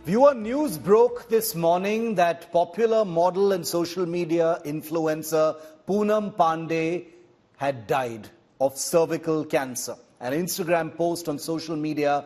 Viewer, news broke this morning that popular model and social media influencer Poonam Panday had died of cervical cancer. An Instagram post on social media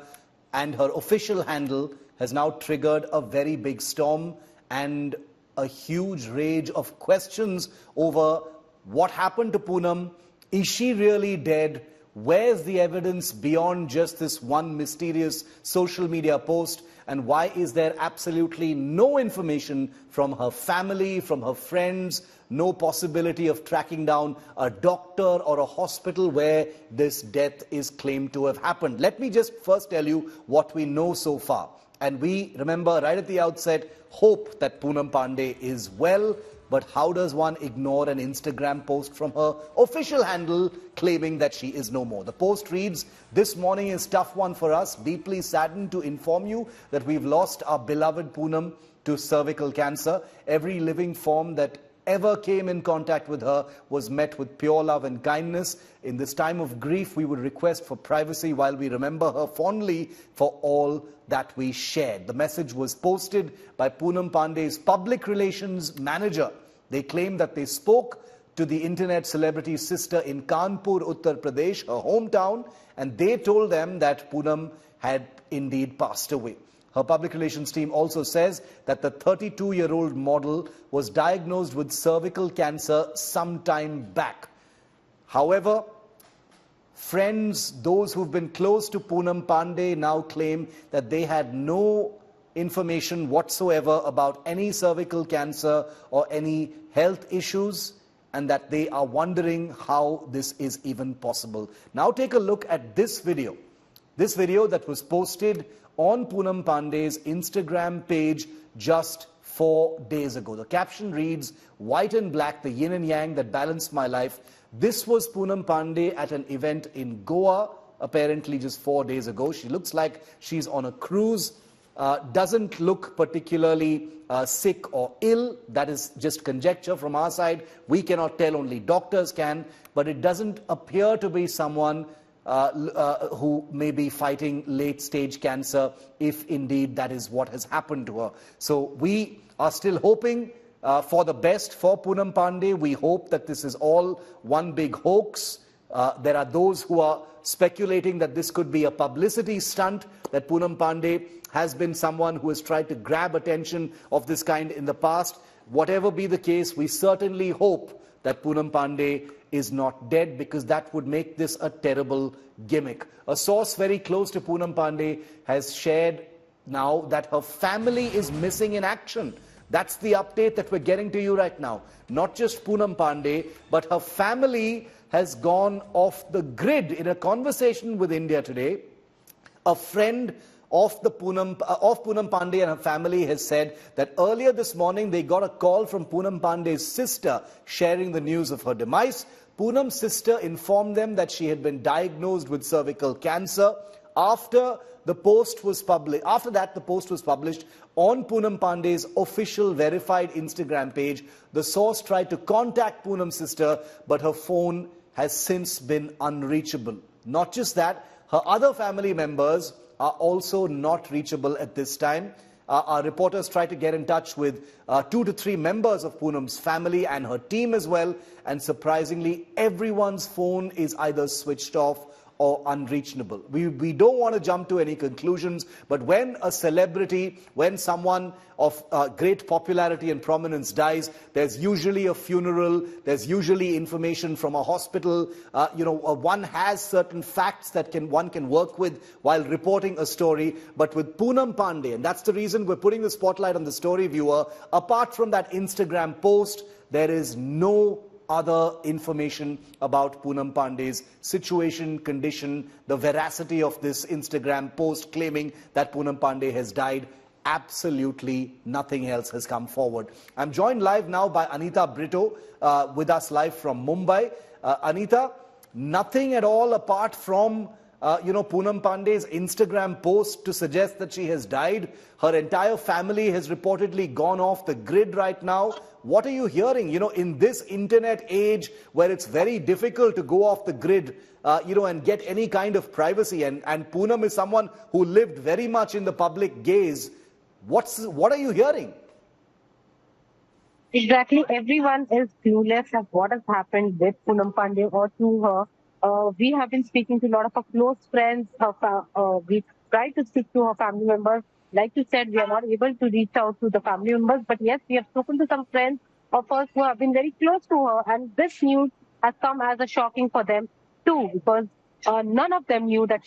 and her official handle has now triggered a very big storm and a huge rage of questions over what happened to Poonam. Is she really dead? Where's the evidence beyond just this one mysterious social media post? And why is there absolutely no information from her family, from her friends, no possibility of tracking down a doctor or a hospital where this death is claimed to have happened? Let me just first tell you what we know so far. And we, remember, right at the outset, hope that Poonam Panday is well. But how does one ignore an Instagram post from her official handle claiming that she is no more? The post reads, "This morning is a tough one for us. Deeply saddened to inform you that we've lost our beloved Poonam to cervical cancer. Every living form that ever came in contact with her was met with pure love and kindness. In this time of grief, we would request for privacy while we remember her fondly for all that we shared." The message was posted by Poonam Panday's public relations manager. They claim that they spoke to the internet celebrity's sister in Kanpur, Uttar Pradesh, her hometown, and they told them that Poonam had indeed passed away. Her public relations team also says that the 32-year-old model was diagnosed with cervical cancer some time back. However, friends, those who've been close to Poonam Panday, now claim that they had no information whatsoever about any cervical cancer or any health issues, and that they are wondering how this is even possible. Now take a look at this video. This video that was posted on Poonam Panday's Instagram page just 4 days ago. The caption reads, "White and black, the yin and yang that balanced my life." This was Poonam Panday at an event in Goa, apparently just 4 days ago. She looks like she's on a cruise. Doesn't look particularly sick or ill. That is just conjecture from our side. We cannot tell, only doctors can. But it doesn't appear to be someone who may be fighting late-stage cancer, if indeed that is what has happened to her. So we are still hoping for the best for Poonam Panday. We hope that this is all one big hoax. There are those who are speculating that this could be a publicity stunt, that Poonam Panday has been someone who has tried to grab attention of this kind in the past. Whatever be the case, we certainly hope that Poonam Panday is not dead, because that would make this a terrible gimmick. A source very close to Poonam Panday has shared now that her family is missing in action. That's the update that we're getting to you right now. Not just Poonam Panday, but her family has gone off the grid. In a conversation with India Today, a friend of Poonam Panday and her family has said that earlier this morning they got a call from Poonam Panday's sister sharing the news of her demise. Poonam's sister informed them that she had been diagnosed with cervical cancer. After that, the post was published on Poonam Panday's official verified Instagram page. The source tried to contact Poonam's sister, but her phone has since been unreachable. Not just that, her other family members are also not reachable at this time. Our reporters tried to get in touch with 2 to 3 members of Poonam's family and her team as well, and surprisingly, everyone's phone is either switched off or unreachable. We don't want to jump to any conclusions, but when a celebrity, when someone of great popularity and prominence dies, there's usually a funeral, there's usually information from a hospital. One has certain facts that one can work with while reporting a story. But with Poonam Panday, and that's the reason we're putting the spotlight on the story, viewer, apart from that Instagram post, there is no other information about Poonam Panday's situation, condition, the veracity of this Instagram post claiming that Poonam Panday has died. Absolutely nothing else has come forward. I'm joined live now by Anita Brito, with us live from Mumbai. Anita, nothing at all apart from Poonam Panday's Instagram post to suggest that she has died. Her entire family has reportedly gone off the grid right now. What are you hearing, in this internet age where it's very difficult to go off the grid, and get any kind of privacy? And Poonam is someone who lived very much in the public gaze. What are you hearing? Exactly. Everyone is clueless of what has happened with Poonam Pandey or to her. We have been speaking to a lot of our close friends. We tried to speak to her family members. Like you said, we are not able to reach out to the family members. But yes, we have spoken to some friends of ours who have been very close to her. And this news has come as a shocking for them too, because none of them knew that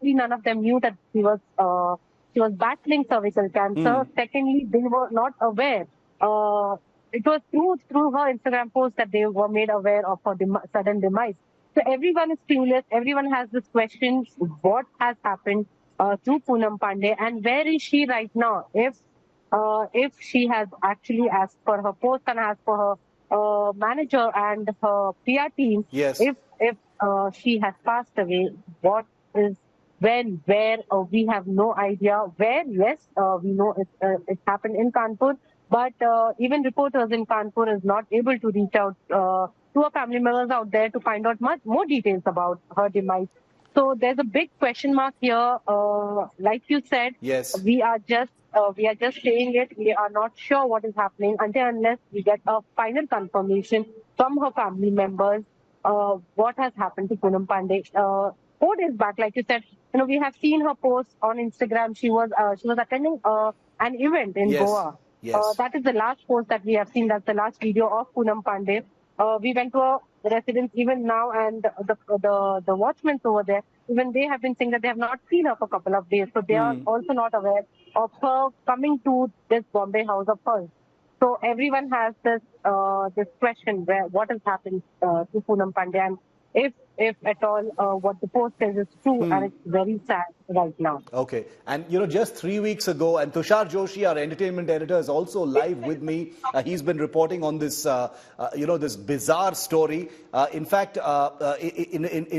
none of them knew that she was battling cervical cancer. Secondly, they were not aware. Uh, it was through her Instagram post that they were made aware of her sudden demise. So everyone is clueless. Everyone has this question: what has happened to Poonam Pandey, and where is she right now? If she has actually, as per her post and as per her manager and her PR team, Yes. if she has passed away, what is when, where, we have no idea. Where, yes, we know it happened in Kanpur, but even reporters in Kanpur is not able to reach out to her family members out there to find out much more details about her demise. So there's a big question mark here. Like you said, Yes. we are just saying it. We are not sure what is happening until unless we get a final confirmation from her family members what has happened to Poonam Pandey. 4 days back, like you said, we have seen her post on Instagram. She was attending an event in Yes. Goa. Yes. That is the last post that we have seen. That's the last video of Poonam Pandey. We went to a residence even now, and the watchmen over there, even they have been saying that they have not seen her for a couple of days. So they are also not aware of her coming to this Bombay house of hers. So everyone has this question: what has happened to Poonam Pandey, and if at all what the post says is true, and it's very sad right now. Okay. And, just 3 weeks ago, and Tushar Joshi, our entertainment editor, is also live with me. He's been reporting on this, this bizarre story. In fact, Poonam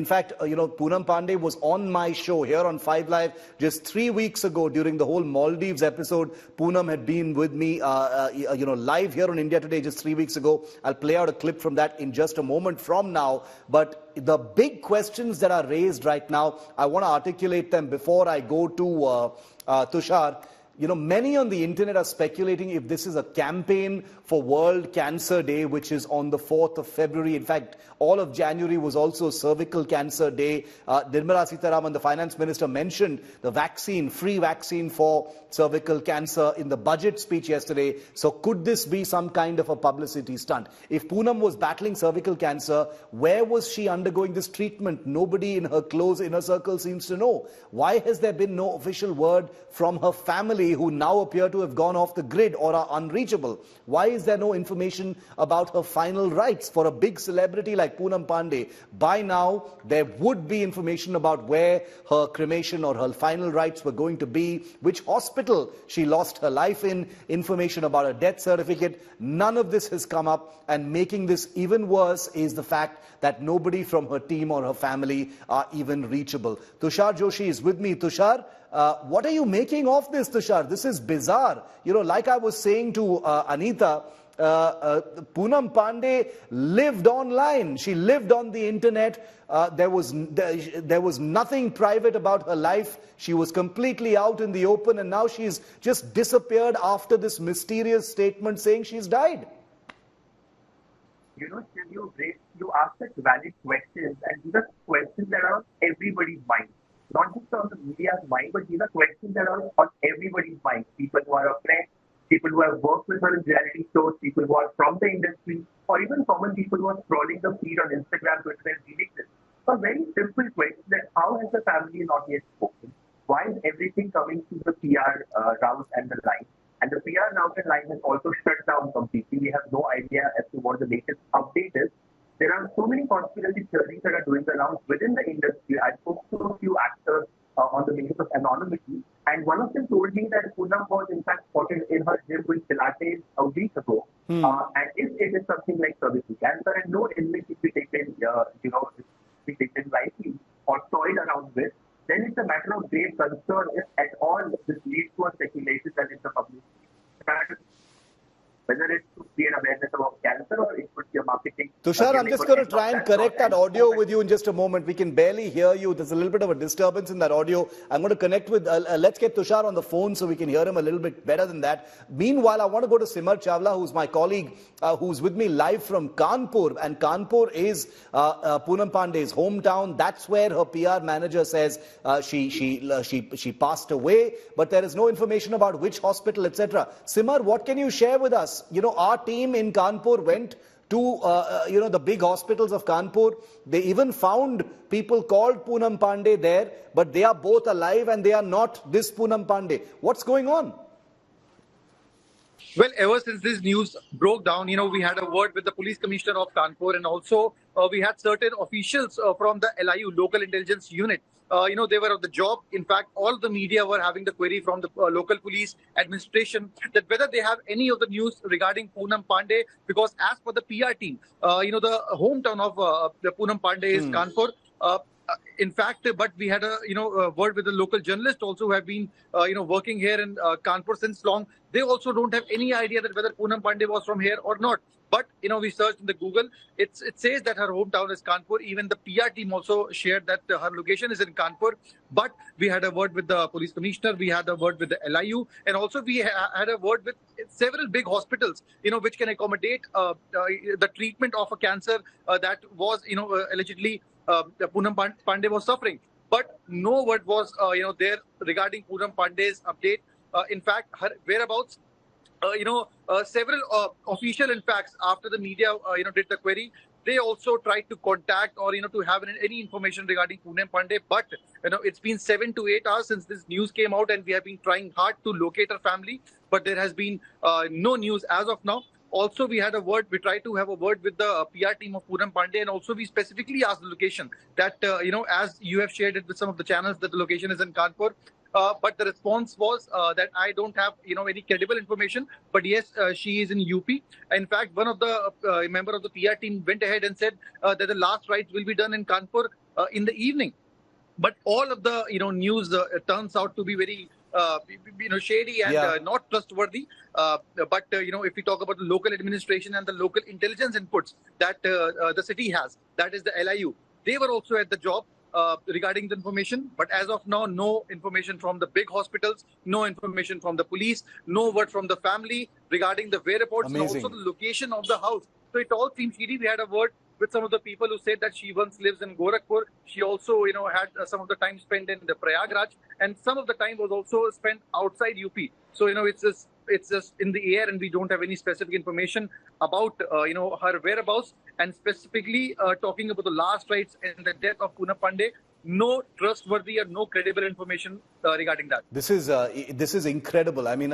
Pandey was on my show here on 5 Live just 3 weeks ago during the whole Maldives episode. Poonam had been with me, live here on India Today just 3 weeks ago. I'll play out a clip from that in just a moment from now. But the big questions that are raised right now, I want to articulate them before I go to Tushar. Many on the internet are speculating if this is a campaign for World Cancer Day, which is on the 4th of February. In fact, all of January was also Cervical Cancer Day. Nirmala Sitharaman, the finance minister, mentioned the free vaccine for cervical cancer in the budget speech yesterday. So could this be some kind of a publicity stunt? If Poonam was battling cervical cancer, where was she undergoing this treatment? Nobody in her close inner circle seems to know. Why has there been no official word from her family, who now appear to have gone off the grid or are unreachable? Why is there no information about her final rites? For a big celebrity like Poonam Pandey, by now there would be information about where her cremation or her final rites were going to be, which hospital she lost her life in, information about her death certificate. None of this has come up, and making this even worse is the fact that nobody from her team or her family are even reachable. Tushar Joshi is with me. Tushar, what are you making of this, Tushar? This is bizarre. Like I was saying to Anita, Poonam Pandey lived online. She lived on the internet. There was nothing private about her life. She was completely out in the open, and now she's just disappeared after this mysterious statement saying she's died. Shiv, you ask such valid questions, and these are questions that are on everybody's mind. Not just on the media's mind, but these are questions that are on everybody's mind. People who are her friends, people who have worked with her in reality shows, people who are from the industry, or even common people who are scrolling the feed on Instagram, Twitter, and reading this. So a very simple question: that how has the family not yet spoken? Why is everything coming through the PR route and the line? And the PR route and line has also shut down completely. We have no idea as to what the latest update is. There are so many conspiracy theories that are doing the rounds within the industry. I spoke to a few actors on the basis of anonymity, and one of them told me that Poonam was in fact spotted in her gym with Pilates a week ago. And if it is something like cervical cancer, and no illness should be taken, lightly or toyed around with, then it's a matter of grave concern if at all this leads to a speculation that it's a publicity. Whether it's to create awareness about cancer or it could be a marketing Tushar, I'm just going to It's not try and that long. correct that audio with you in just a moment. We can barely hear you. There's a little bit of a disturbance in that audio. I'm going to connect with, let's get Tushar on the phone so we can hear him a little bit better than that. Meanwhile, I want to go to Simar Chawla, who's my colleague, who's with me live from Kanpur. And Kanpur is Poonam Pandey's hometown. That's where her PR manager says she passed away, but there is no information about which hospital, etc. Simar, what can you share with us? You know, our team in Kanpur went to the big hospitals of Kanpur. They even found people called Poonam Pandey there, but they are both alive and they are not this Poonam Pandey. What's going on? Well, ever since this news broke down, we had a word with the police commissioner of Kanpur, and also we had certain officials from the LIU, local intelligence unit. They were on the job. In fact, all the media were having the query from the local police administration that whether they have any of the news regarding Poonam Pandey, because as per the PR team, the hometown of the Poonam Pandey is Kanpur. In fact, but we had a word with the local journalists also who have been working here in Kanpur since long. They also don't have any idea that whether Poonam Pandey was from here or not. But we searched in the Google. It says that her hometown is Kanpur. Even the PR team also shared that her location is in Kanpur. But we had a word with the police commissioner. We had a word with the LIU, and also we had a word with several big hospitals, which can accommodate the treatment of a cancer that was, allegedly Poonam Pandey was suffering. But no word was, there regarding Poonam Pandey's update. In fact, her whereabouts. Several official, in fact, after the media, did the query, they also tried to contact or, to have any information regarding Poonam Pandey. But, it's been 7 to 8 hours since this news came out, and we have been trying hard to locate her family. But there has been no news as of now. Also, we had a word, we tried to have a word with the PR team of Poonam Pandey, and also we specifically asked the location that, as you have shared it with some of the channels, that the location is in Kanpur. But the response was that I don't have, any credible information. But yes, she is in UP. In fact, one of the member of the PR team went ahead and said that the last rites will be done in Kanpur in the evening. But all of the news turns out to be very shady and not trustworthy. But if we talk about the local administration and the local intelligence inputs that the city has, that is the LIU, they were also at the job regarding the information. But as of now, no information from the big hospitals, no information from the police, no word from the family regarding the whereabouts and also the location of the house. So it all seems shady. We had a word with some of the people who said that she once lives in Gorakhpur. She also, had some of the time spent in the Prayagraj, and some of the time was also spent outside UP. So, it's just in the air, and we don't have any specific information about, her whereabouts. And specifically talking about the last rites and the death of Poonam Pandey, no trustworthy or no credible information regarding that. This is incredible. I mean,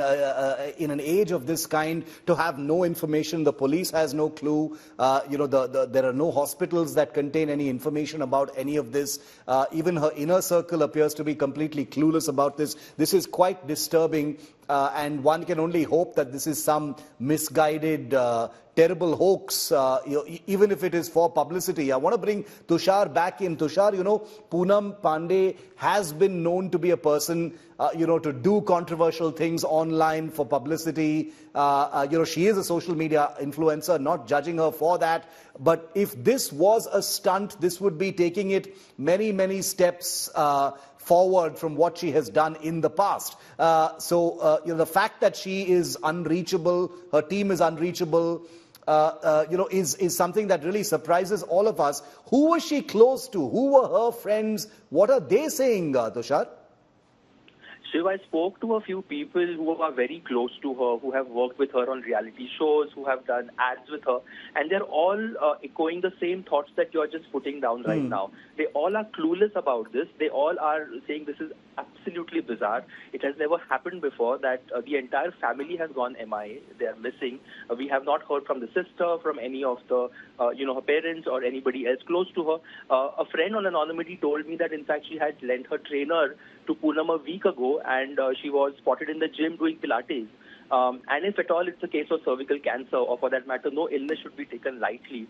in an age of this kind, to have no information, the police has no clue. There are no hospitals that contain any information about any of this. Even her inner circle appears to be completely clueless about this. This is quite disturbing. And one can only hope that this is some misguided, terrible hoax, even if it is for publicity. I want to bring Tushar back in. Tushar, Poonam Pandey has been known to be a person, to do controversial things online for publicity. She is a social media influencer, not judging her for that. But if this was a stunt, this would be taking it many, many steps forward from what she has done in the past. The fact that she is unreachable, her team is unreachable, is something that really surprises all of us. Who was she close to? Who were her friends? What are they saying, Tushar? Shiv, I spoke to a few people who are very close to her, who have worked with her on reality shows, who have done ads with her, and they're all echoing the same thoughts that you're just putting down right now. They all are clueless about this. They all are saying this is absolutely bizarre. It has never happened before that the entire family has gone MIA. They are missing. We have not heard from the sister, from any of the, her parents or anybody else close to her. A friend on anonymity told me that, in fact, she had lent her trainer to Poonam a week ago, and she was spotted in the gym doing Pilates. And if at all it's a case of cervical cancer, or for that matter, no illness should be taken lightly,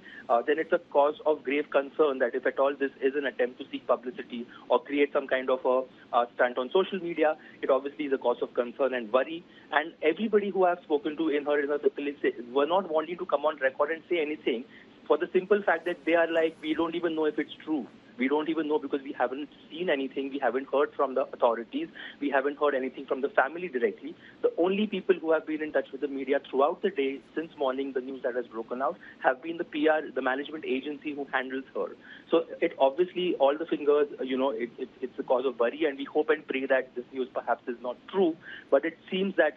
then it's a cause of grave concern that if at all this is an attempt to seek publicity or create some kind of a stunt on social media, it obviously is a cause of concern and worry. And everybody who I've spoken to in her circle were not wanting to come on record and say anything for the simple fact that they are like, we don't even know if it's true. We don't even know because we haven't seen anything. We haven't heard from the authorities. We haven't heard anything from the family directly. The only people who have been in touch with the media throughout the day, since morning, the news that has broken out, have been the PR, the management agency who handles her. So it obviously, all the fingers, it's a cause of worry, and we hope and pray that this news perhaps is not true. But it seems that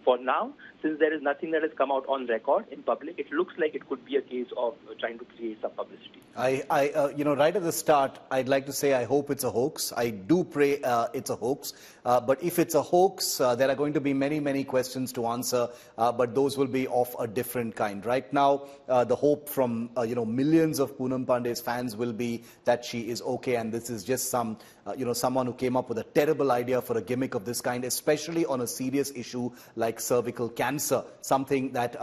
for now, since there is nothing that has come out on record in public, it looks like it could be a case of trying to create some publicity. Right at the start, I'd like to say I hope it's a hoax. I do pray it's a hoax. But if it's a hoax, there are going to be many, many questions to answer, but those will be of a different kind. Right now, the hope from, millions of Poonam Pandey's fans will be that she is okay, and this is just someone who came up with a terrible idea for a gimmick of this kind, especially on a serious issue like cervical cancer, something that,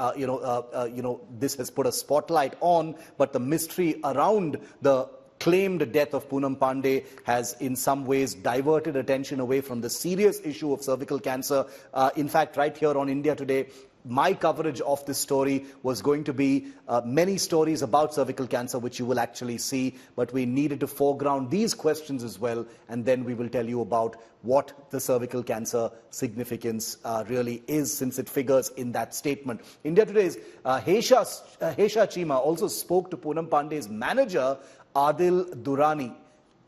this has put a spotlight on, but the mystery around the claimed death of Poonam Pandey has in some ways diverted attention away from the serious issue of cervical cancer. In fact, right here on India Today, my coverage of this story was going to be many stories about cervical cancer, which you will actually see, but we needed to foreground these questions as well, and then we will tell you about what the cervical cancer significance really is, since it figures in that statement. India Today's Hesha Chima also spoke to Poonam Pandey's manager, Adil Durrani,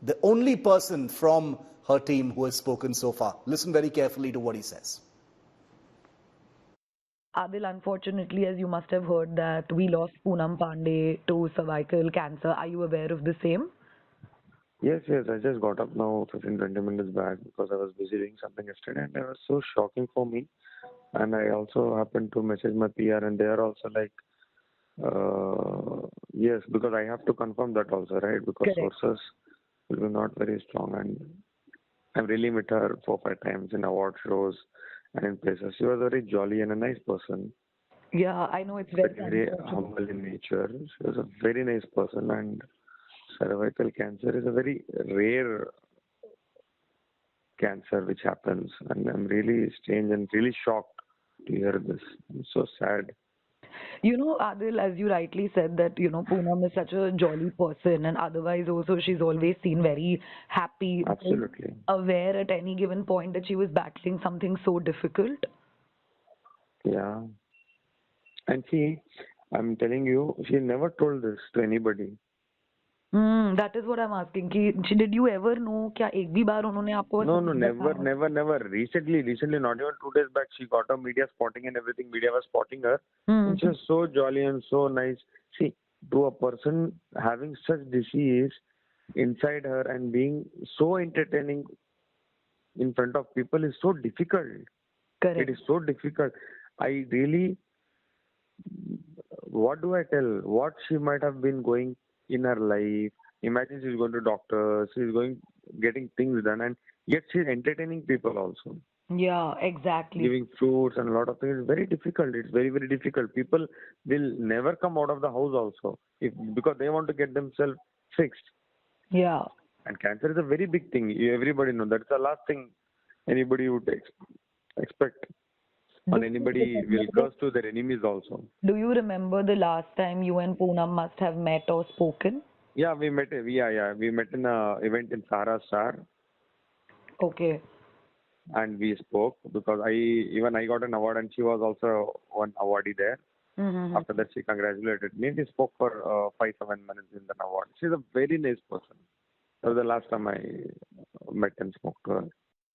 the only person from her team who has spoken so far. Listen very carefully to what he says. Adil, unfortunately, as you must have heard, that we lost Poonam Pandey to cervical cancer. Are you aware of the same? Yes. I just got up now 15-20 minutes back because I was busy doing something yesterday, and it was so shocking for me. And I also happened to message my PR, and they are also like, yes, because I have to confirm that also, right? Because Correct. sources will be not very strong, and I've really met her 4-5 times in award shows and in places. She was a very jolly and a nice person. Yeah, I know it's Very, very very unfortunate. humble in nature. She was a very nice person, and cervical cancer is a very rare cancer which happens, and I'm really strange and really shocked to hear this. I'm so sad. Adil, as you rightly said that, Poonam is such a jolly person, and otherwise also she's always seen very happy. Absolutely. Aware at any given point that she was battling something so difficult. Yeah. And I'm telling you, she never told this to anybody. That is what I'm asking. Did you ever know? क्या एक भी बार उन्होंने आपको No, बताया? never. Recently, not even 2 days back, she got a media spotting and everything. Media was spotting her. And she was so jolly and so nice. See, to a person having such disease inside her and being so entertaining in front of people is so difficult. Correct. It is so difficult. I really, what do I tell? What she might have been going in her life. Imagine she's going to doctors, she's getting things done, and yet she's entertaining people also. Yeah, exactly. Giving fruits and a lot of things. It's very difficult. It's very, very difficult. People will never come out of the house also because they want to get themselves fixed. Yeah. And cancer is a very big thing. Everybody knows. That's the last thing anybody would expect. And anybody will curse to their enemies also. Do you remember the last time you and Poonam must have met or spoken? Yeah, we met. We met in an event in Sahara Star. Okay. And we spoke because I got an award, and she was also one awardee there. Mm-hmm. After that, she congratulated me. We spoke for 5-7 minutes in the award. She's a very nice person. That was the last time I met and spoke to her.